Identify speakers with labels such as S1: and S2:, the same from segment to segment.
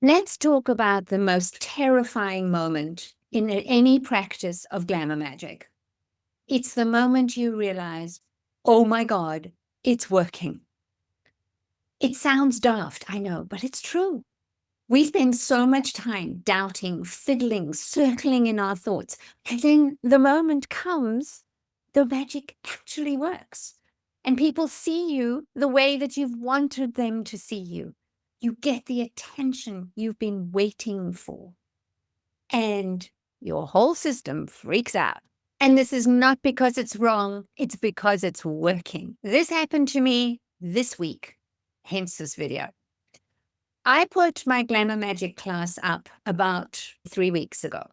S1: Let's talk about the most terrifying moment in any practice of glamour magic. It's the moment you realize, oh my God, it's working. It sounds daft, I know, but it's true. We spend so much time doubting, fiddling, circling in our thoughts, and then the moment comes, the magic actually works. And people see you the way that you've wanted them to see you. You get the attention you've been waiting for, and your whole system freaks out. And this is not because it's wrong, it's because it's working. This happened to me this week, hence this video. I put my Glamour Magic class up about 3 weeks ago.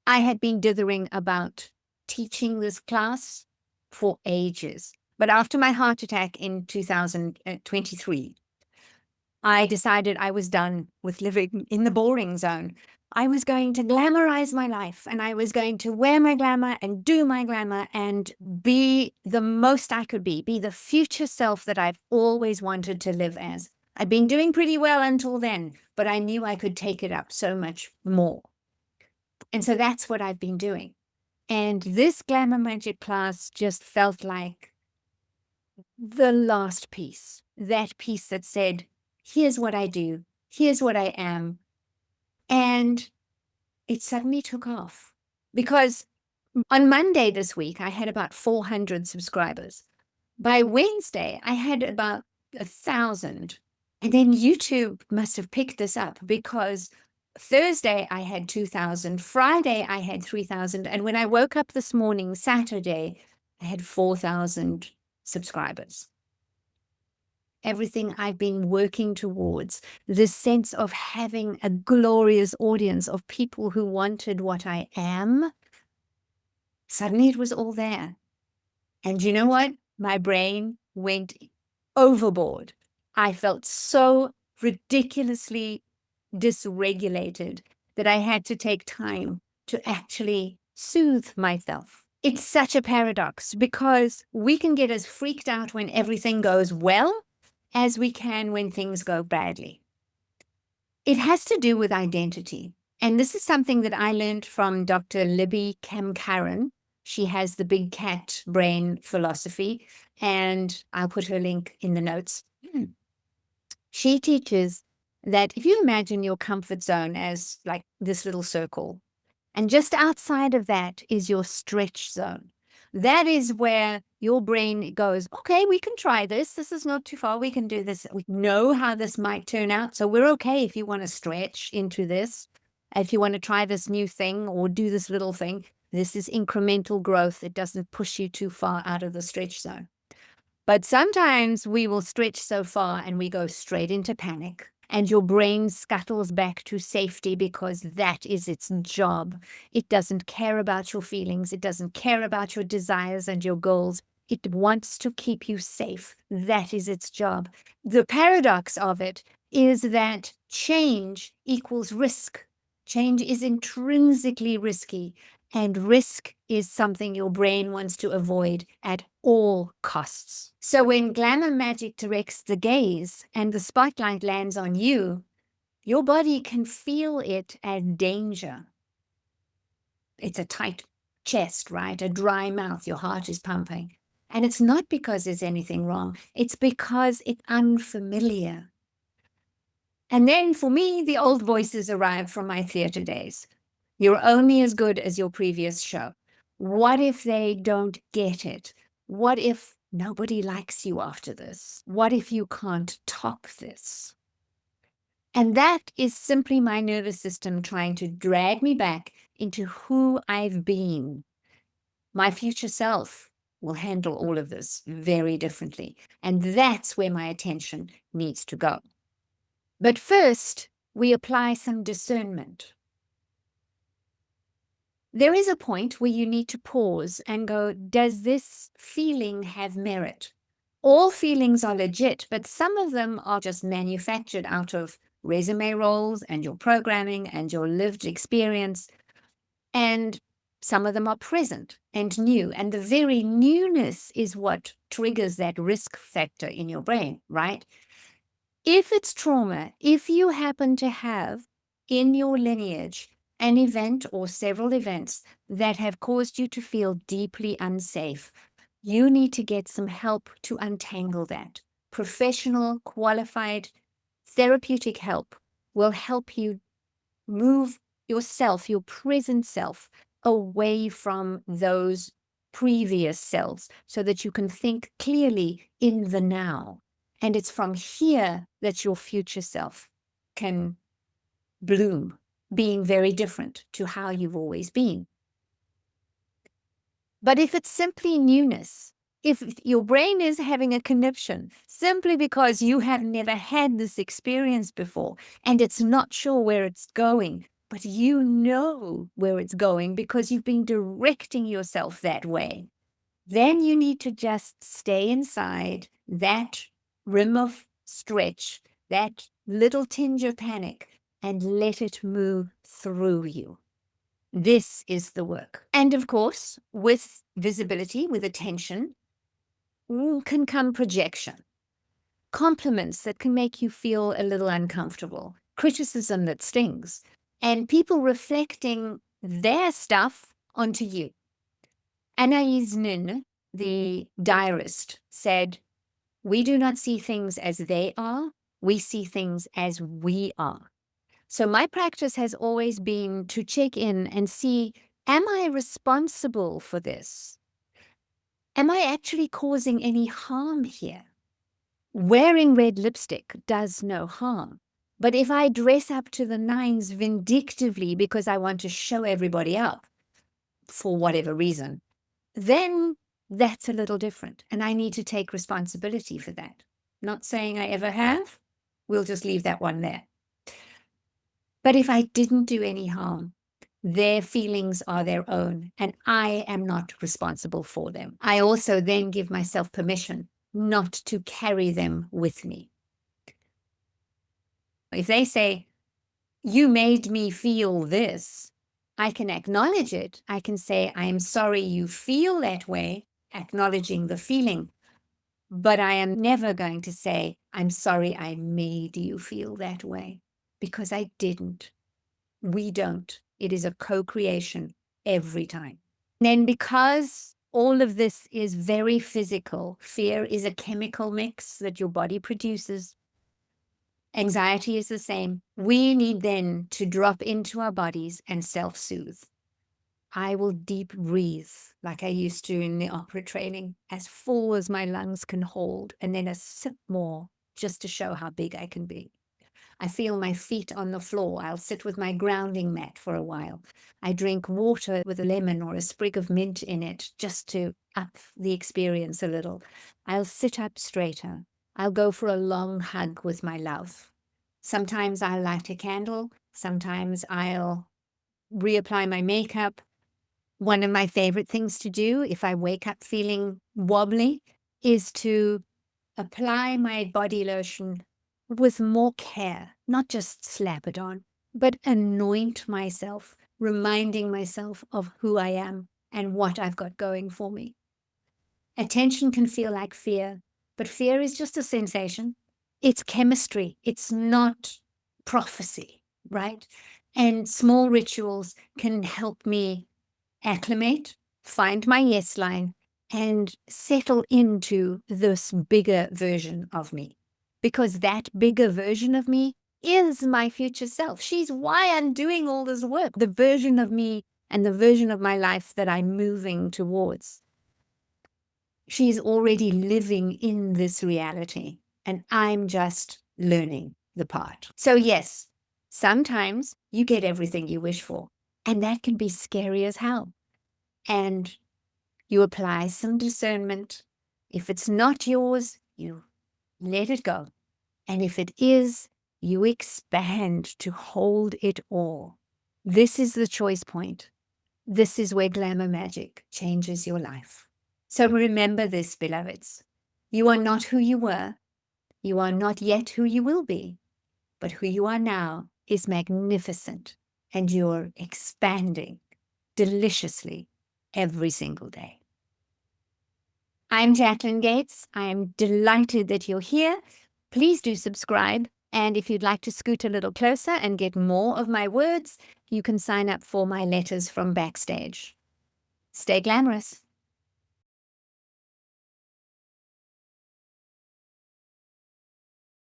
S1: I had been dithering about teaching this class for ages. But after my heart attack in 2023, I decided I was done with living in the boring zone. I was going to glamorize my life, and I was going to wear my glamour and do my glamour and be the most I could be the future self that I've always wanted to live as. I'd been doing pretty well until then, but I knew I could take it up so much more. And so that's what I've been doing. And this Glamour Magic class just felt like the last piece, that piece that said, here's what I do, here's what I am. And it suddenly took off because on Monday this week, I had about 400 subscribers. By Wednesday, I had about 1,000. And then YouTube must have picked this up because Thursday I had 2,000, Friday I had 3,000, and when I woke up this morning, Saturday, I had 4,000 subscribers. Everything I've been working towards, this sense of having a glorious audience of people who wanted what I am, suddenly it was all there. And you know what? My brain went overboard. I felt so ridiculously dysregulated that I had to take time to actually soothe myself. It's such a paradox because we can get as freaked out when everything goes well as we can when things go badly. It has to do with identity. And this is something that I learned from Dr. Libby Kamkaran. She has the big cat brain philosophy, and I'll put her link in the notes. She teaches that if you imagine your comfort zone as like this little circle, and just outside of that is your stretch zone. That is where your brain goes, okay, we can try this. This is not too far. We can do this. We know how this might turn out. So we're okay if you want to stretch into this. If you want to try this new thing or do this little thing, this is incremental growth. It doesn't push you too far out of the stretch zone. But sometimes we will stretch so far and we go straight into panic. And your brain scuttles back to safety because that is its job. It doesn't care about your feelings. It doesn't care about your desires and your goals. It wants to keep you safe. That is its job. The paradox of it is that change equals risk. Change is intrinsically risky, and risk is something your brain wants to avoid at all costs. So when Glamour Magic directs the gaze and the spotlight lands on you, your body can feel it as danger. It's a tight chest, right? A dry mouth. Your heart is pumping. And it's not because there's anything wrong. It's because it's unfamiliar. And then for me, the old voices arrive from my theater days. You're only as good as your previous show. What if they don't get it? What if nobody likes you after this? What if you can't top this? And that is simply my nervous system trying to drag me back into who I've been. My future self will handle all of this very differently. And that's where my attention needs to go. But first, we apply some discernment. There is a point where you need to pause and go, does this feeling have merit? All feelings are legit, but some of them are just manufactured out of resume roles and your programming and your lived experience. And some of them are present and new. And the very newness is what triggers that risk factor in your brain, right? If it's trauma, if you happen to have in your lineage an event or several events that have caused you to feel deeply unsafe, you need to get some help to untangle that. Professional, qualified, therapeutic help will help you move yourself, your present self, away from those previous selves so that you can think clearly in the now. And it's from here that your future self can bloom, being very different to how you've always been. But if it's simply newness, if your brain is having a conniption simply because you have never had this experience before and it's not sure where it's going, but you know where it's going because you've been directing yourself that way, then you need to just stay inside that rim of stretch, that little tinge of panic, and let it move through you. This is the work. And of course, with visibility, with attention, can come projection. Compliments that can make you feel a little uncomfortable, criticism that stings, and people reflecting their stuff onto you. Anais Nin, the diarist, said, "We do not see things as they are, we see things as we are." So my practice has always been to check in and see, am I responsible for this? Am I actually causing any harm here? Wearing red lipstick does no harm. But if I dress up to the nines vindictively because I want to show everybody up for whatever reason, then that's a little different. And I need to take responsibility for that. Not saying I ever have. We'll just leave that one there. But if I didn't do any harm, their feelings are their own, and I am not responsible for them. I also then give myself permission not to carry them with me. If they say, "You made me feel this," I can acknowledge it. I can say, "I am sorry you feel that way," acknowledging the feeling. But I am never going to say, "I'm sorry I made you feel that way," because I didn't. We don't. It is a co-creation every time. And then because all of this is very physical, fear is a chemical mix that your body produces. Anxiety is the same. We need then to drop into our bodies and self-soothe. I will deep breathe like I used to in the opera training, as full as my lungs can hold, and then a sip more just to show how big I can be. I feel my feet on the floor. I'll sit with my grounding mat for a while. I drink water with a lemon or a sprig of mint in it just to up the experience a little. I'll sit up straighter. I'll go for a long hug with my love. Sometimes I'll light a candle. Sometimes I'll reapply my makeup. One of my favorite things to do if I wake up feeling wobbly is to apply my body lotion with more care, not just slap it on, but anoint myself, reminding myself of who I am and what I've got going for me. Attention can feel like fear, but fear is just a sensation. It's chemistry. It's not prophecy, right? And small rituals can help me acclimate, find my yes line, and settle into this bigger version of me. Because that bigger version of me is my future self. She's why I'm doing all this work, the version of me and the version of my life that I'm moving towards. She's already living in this reality, and I'm just learning the part. So yes, sometimes you get everything you wish for, and that can be scary as hell. And you apply some discernment. If it's not yours, you let it go. And if it is, you expand to hold it all. This is the choice point. This is where Glamour Magic changes your life. So remember this, beloveds. You are not who you were. You are not yet who you will be. But who you are now is magnificent. And you're expanding deliciously every single day. I'm Jacqueline Gates. I am delighted that you're here. Please do subscribe. And if you'd like to scoot a little closer and get more of my words, you can sign up for my letters from backstage. Stay glamorous.